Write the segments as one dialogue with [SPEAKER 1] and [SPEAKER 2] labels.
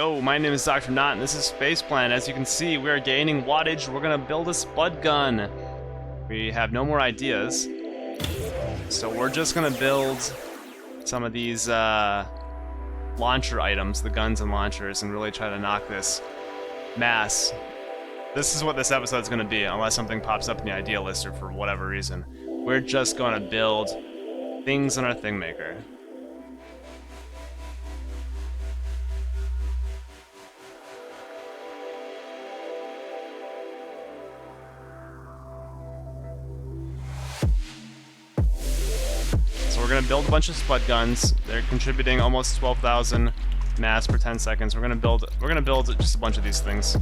[SPEAKER 1] Yo, my name is Dr. Nought, and this is Spaceplan. As you can see, we are gaining wattage. We're gonna build a spud gun. We have no more ideas, so we're just gonna build some of these launcher items, the guns and launchers, and really try to knock this mass. This is what this episode's gonna be, unless something pops up in the idea lister for whatever reason. We're just gonna build things in our thing maker. So we're gonna build a bunch of spud guns. They're contributing almost 12,000 mass per 10 seconds. We're gonna build just a bunch of these things.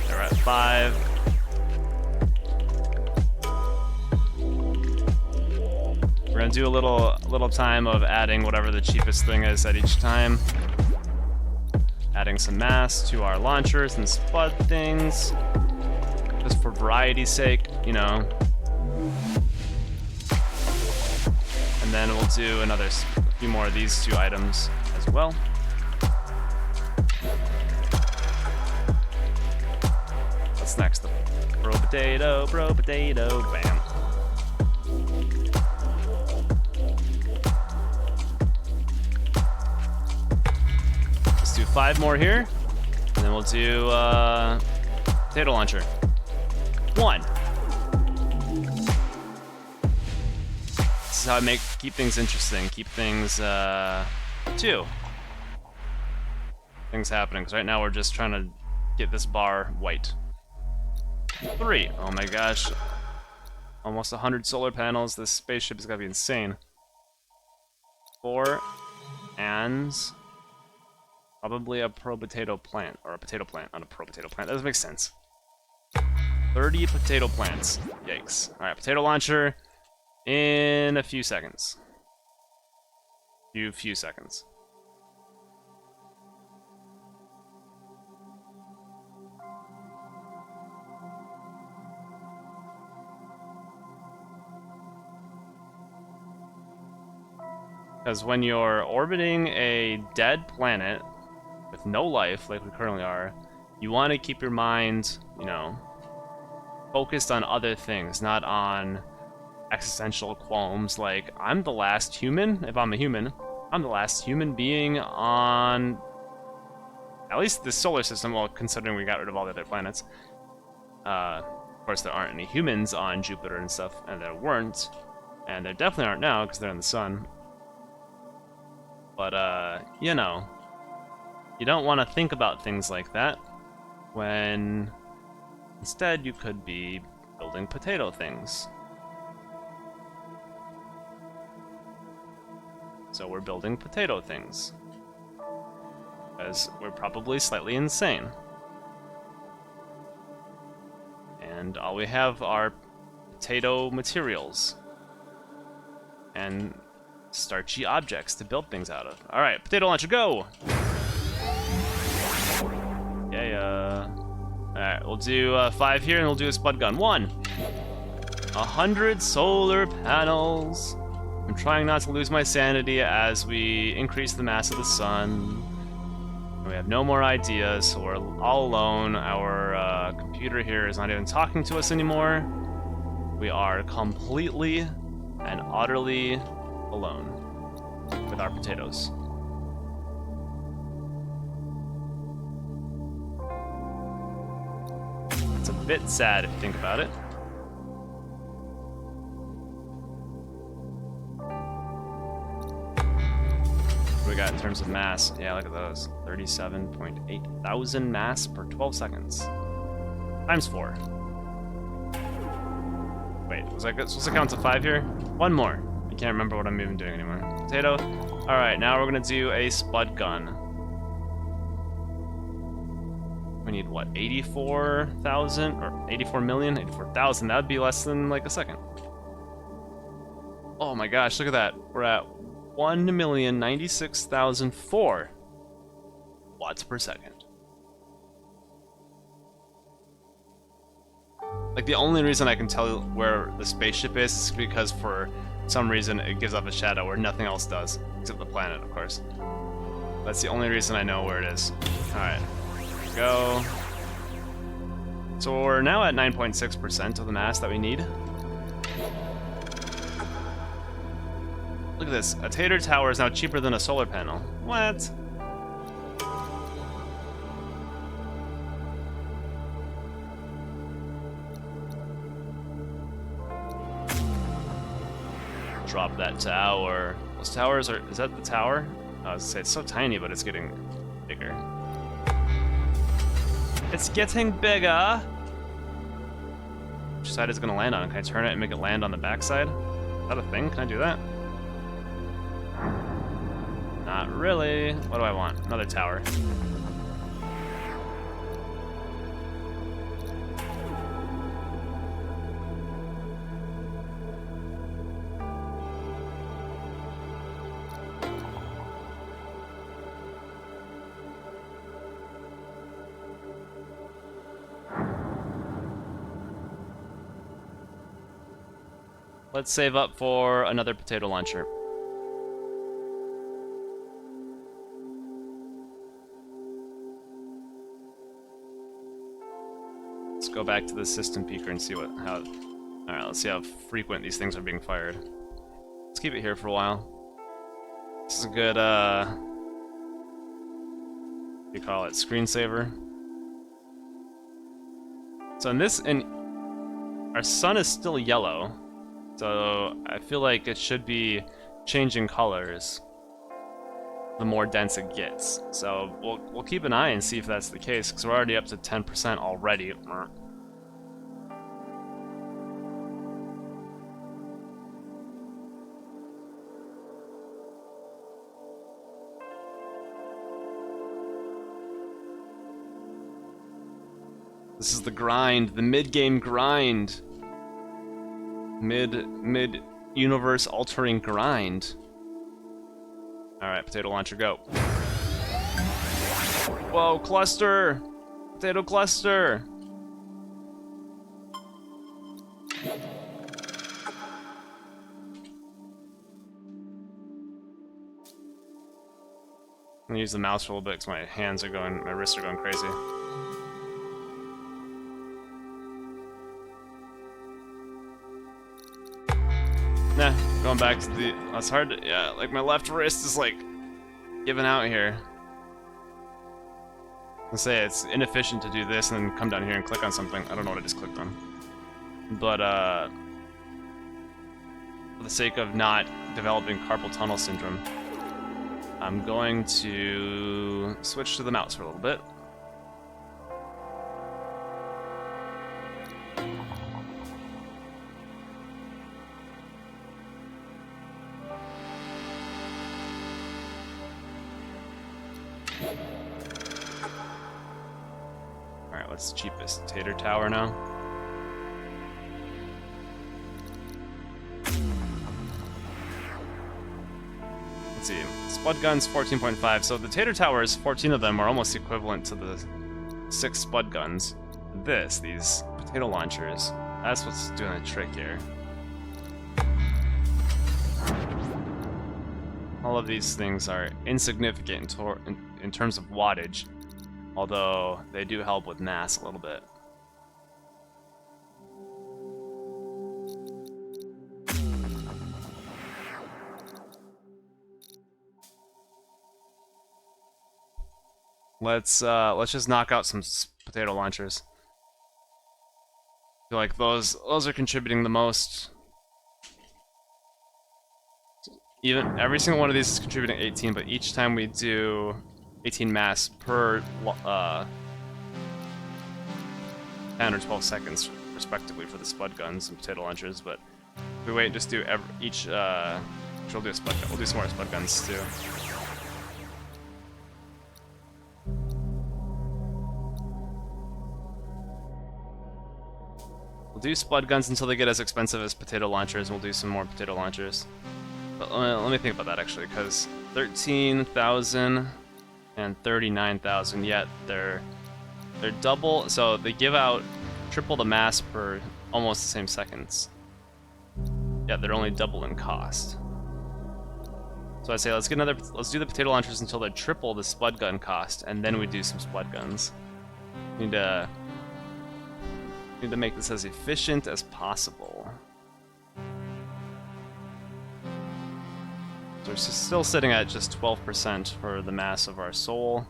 [SPEAKER 1] They're at 5. We're gonna do a little time of adding whatever the cheapest thing is at each time. Adding some mass to our launchers and spud things, just for variety's sake, you know. And then we'll do a few more of these two items as well. What's next? Bro potato, bam. Let's do 5 more here, and then we'll do potato launcher. 1. This is how I keep things interesting, keep things 2 things happening, because right now we're just trying to get this bar white. 3. Oh my gosh, almost 100 solar panels. This spaceship is gonna be insane. 4, and probably a pro-potato plant, or a potato plant, not a pro-potato plant. That doesn't make sense. 30 potato plants. Yikes. Alright, potato launcher in a few seconds. Few seconds. Because when you're orbiting a dead planet with no life, like we currently are, you want to keep your mind, you know, focused on other things, not on existential qualms like, I'm the last human. If I'm a human, I'm the last human being on at least the solar system, well, considering we got rid of all the other planets. Of course, there aren't any humans on Jupiter and stuff, and there weren't, and there definitely aren't now because they're in the sun. But, you know, you don't want to think about things like that when instead you could be building potato things. So we're building potato things, because we're probably slightly insane. And all we have are potato materials and starchy objects to build things out of. Alright, potato launcher, go! Yeah. Alright, we'll do 5 here, and we'll do a spud gun. 1. 100 solar panels. I'm trying not to lose my sanity as we increase the mass of the sun. We have no more ideas, so we're all alone. Our computer here is not even talking to us anymore. We are completely and utterly alone with our potatoes. It's a bit sad if you think about it. What we got in terms of mass? Yeah, look at those. 37.8 thousand mass per 12 seconds. Times 4. Wait, was I supposed to count to 5 here? 1 more. I can't remember what I'm even doing anymore. Potato. Alright, now we're gonna do a spud gun. We need what, 84,000? Or 84 million? 84,000. That would be less than like a second. Oh my gosh, look at that. We're at 1,096,004 watts per second. Like, the only reason I can tell where the spaceship is because for some reason it gives off a shadow where nothing else does, except the planet, of course. That's the only reason I know where it is. Alright. Go. So we're now at 9.6% of the mass that we need. Look at this. A tater tower is now cheaper than a solar panel. What? Drop that tower. Those towers are... Is that the tower? I was gonna say, it's so tiny, but it's getting bigger. It's getting bigger! Which side is it gonna land on? Can I turn it and make it land on the backside? Is that a thing? Can I do that? Not really. What do I want? Another tower. Let's save up for another potato launcher. Let's go back to the system peaker and see how. Alright, let's see how frequent these things are being fired. Let's keep it here for a while. This is a good, what do you call it, screensaver. So our sun is still yellow. So I feel like it should be changing colors the more dense it gets. So we'll keep an eye and see if that's the case, because we're already up to 10% already. This is the grind, the mid-game grind. Mid-universe altering grind. Alright, potato launcher, go. Whoa, cluster! Potato cluster! I'm gonna use the mouse for a little bit because my wrists are going crazy. Nah, going back to the... That's hard to... Yeah, like my left wrist is like giving out here. Let's say it's inefficient to do this and then come down here and click on something. I don't know what I just clicked on. But, for the sake of not developing carpal tunnel syndrome, I'm going to switch to the mouse for a little bit. Alright, what's the cheapest? Tater tower now? Let's see. Spud guns 14.5. So the tater towers, 14 of them are almost equivalent to the 6 spud guns. These potato launchers, that's what's doing the trick here. All of these things are insignificant in terms of wattage, although they do help with mass a little bit. Let's just knock out some potato launchers. I feel like those are contributing the most. Even every single one of these is contributing 18, but each time we do 18 mass per 10 or 12 seconds, respectively, for the spud guns and potato launchers. But if we wait and just do each, we'll do a spud gun. We'll do some more spud guns too. We'll do spud guns until they get as expensive as potato launchers, and we'll do some more potato launchers. But let me think about that actually, because 13,000 and 39,000, yet they're double, so they give out triple the mass per almost the same seconds. Yeah, they're only double in cost. So So I say let's do the potato launchers until they triple the spud gun cost, and then we do some spud guns. Need to make this as efficient as possible. So we're still sitting at just 12% for the mass of our soul,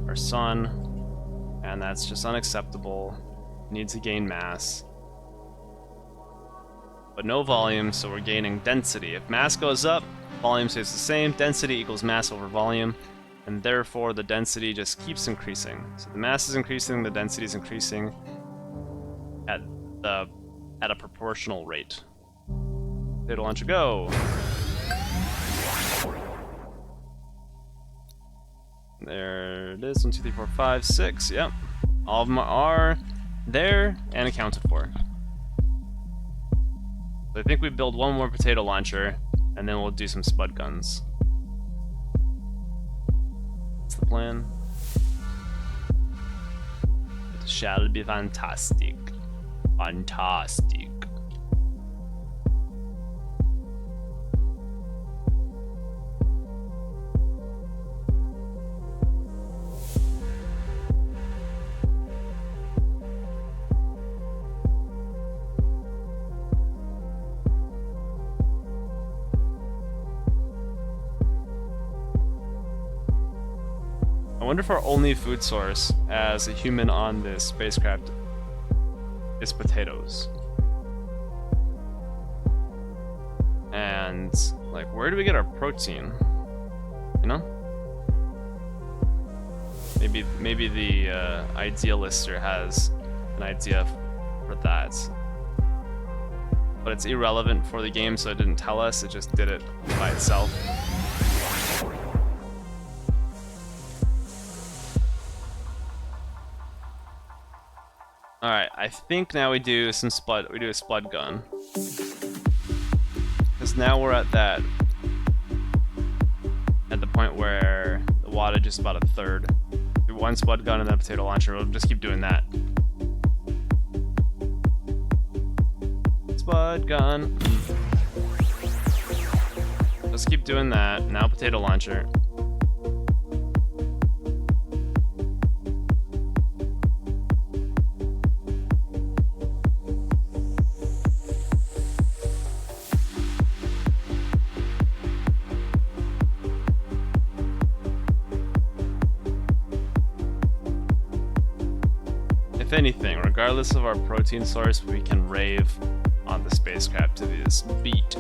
[SPEAKER 1] our sun, and that's just unacceptable. Needs to gain mass. But no volume, so we're gaining density. If mass goes up, volume stays the same. Density equals mass over volume, and therefore the density just keeps increasing. So the mass is increasing, the density is increasing at a proportional rate. Potato launcher, go! There it is. 1, 2, 3, 4, 5, 6. Yep, all of them are there and accounted for. So I think we build one more potato launcher, and then we'll do some spud guns. That's the plan. It shall be fantastic. Fantastic. I wonder if our only food source as a human on this spacecraft is potatoes. And, like, where do we get our protein? You know? Maybe the idealister has an idea for that. But it's irrelevant for the game, so it didn't tell us, it just did it by itself. Alright, I think now we do a spud gun. Because now we're at the point where the wattage is about a third. Do one spud gun and then a potato launcher. We'll just keep doing that. Spud gun. Let's keep doing that. Now potato launcher. If anything, regardless of our protein source, we can rave on the spacecraft to this beat.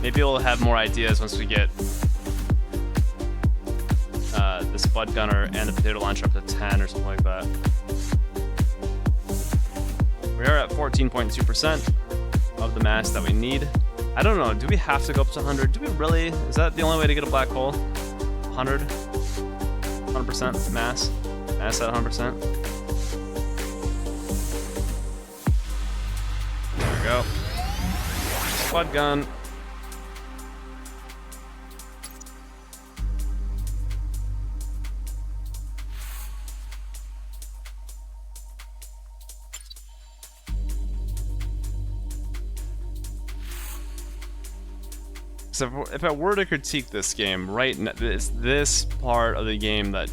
[SPEAKER 1] Maybe we'll have more ideas once we get the spud gunner and the potato launcher up to 10 or something like that. We are at 14.2% of the mass that we need. I don't know, do we have to go up to 100? Do we really? Is that the only way to get a black hole? 100? 100% mass? Mass at 100%? There we go. Spud gun. So if I were to critique this game right now, it's this part of the game that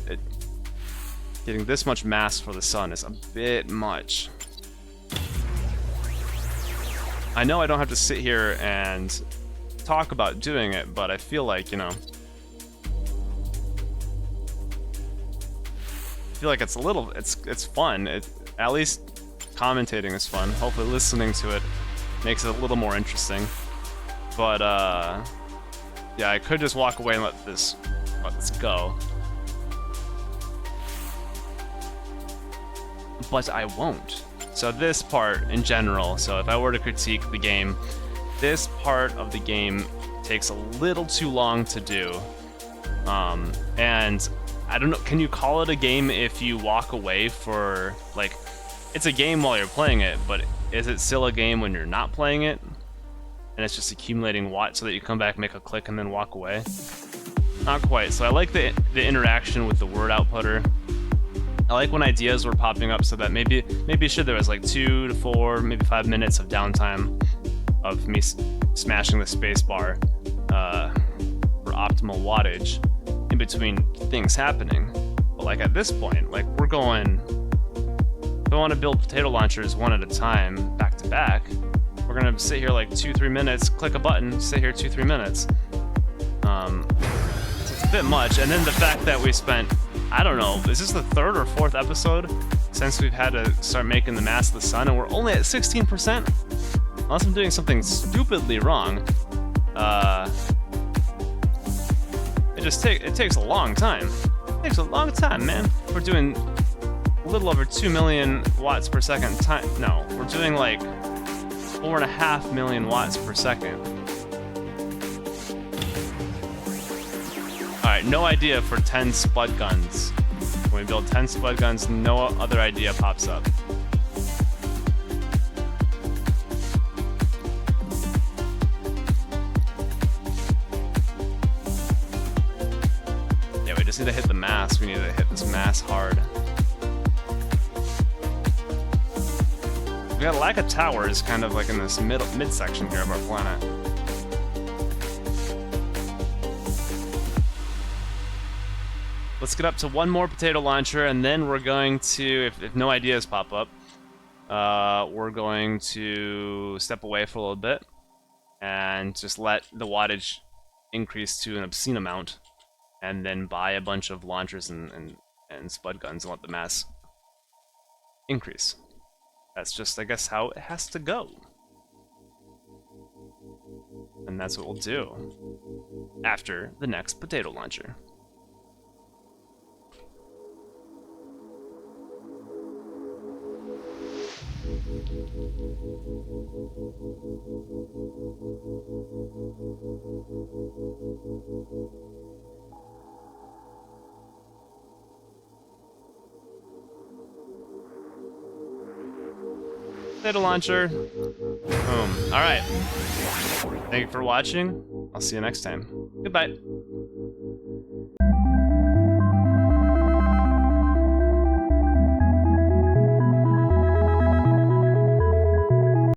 [SPEAKER 1] getting this much mass for the sun is a bit much. I know I don't have to sit here and talk about doing it, but I feel like, you know, I feel like it's a little, it's fun. At least commentating is fun. Hopefully listening to it makes it a little more interesting. But, yeah, I could just walk away and let this go. But I won't. So this part, in general, so if I were to critique the game, this part of the game takes a little too long to do. And, I don't know, can you call it a game if you walk away for, like, it's a game while you're playing it, but is it still a game when you're not playing it? and it's just accumulating watts so that you come back, make a click, and then walk away. Not quite. So I like the interaction with the word outputter. I like when ideas were popping up so that maybe there was like 2 to 4, maybe 5 minutes of downtime of me smashing the space bar for optimal wattage in between things happening. But like at this point, like we're going, if I want to build potato launchers one at a time, back to back, we're gonna sit here like 2-3 minutes, click a button, sit here 2-3 minutes. So it's a bit much. And then the fact that we spent, I don't know, is this the 3rd or 4th episode since we've had to start making the mass of the sun, and we're only at 16%? Unless I'm doing something stupidly wrong, it takes a long time. It takes a long time, man. We're doing a little over 2 million watts per second time. No, we're doing like 4.5 million watts per second. Alright, no idea for 10 spud guns. When we build 10 spud guns, no other idea pops up. Yeah, we just need to hit the mass. We need to hit this mass hard. We got a lack of towers kind of like in this midsection here of our planet. Let's get up to one more potato launcher, and then we're going to, if no ideas pop up, we're going to step away for a little bit and just let the wattage increase to an obscene amount, and then buy a bunch of launchers and spud guns and let the mass increase. That's just, I guess, how it has to go. And that's what we'll do after the next potato launcher. Potato launcher. Boom. Alright. Thank you for watching. I'll see you next time. Goodbye.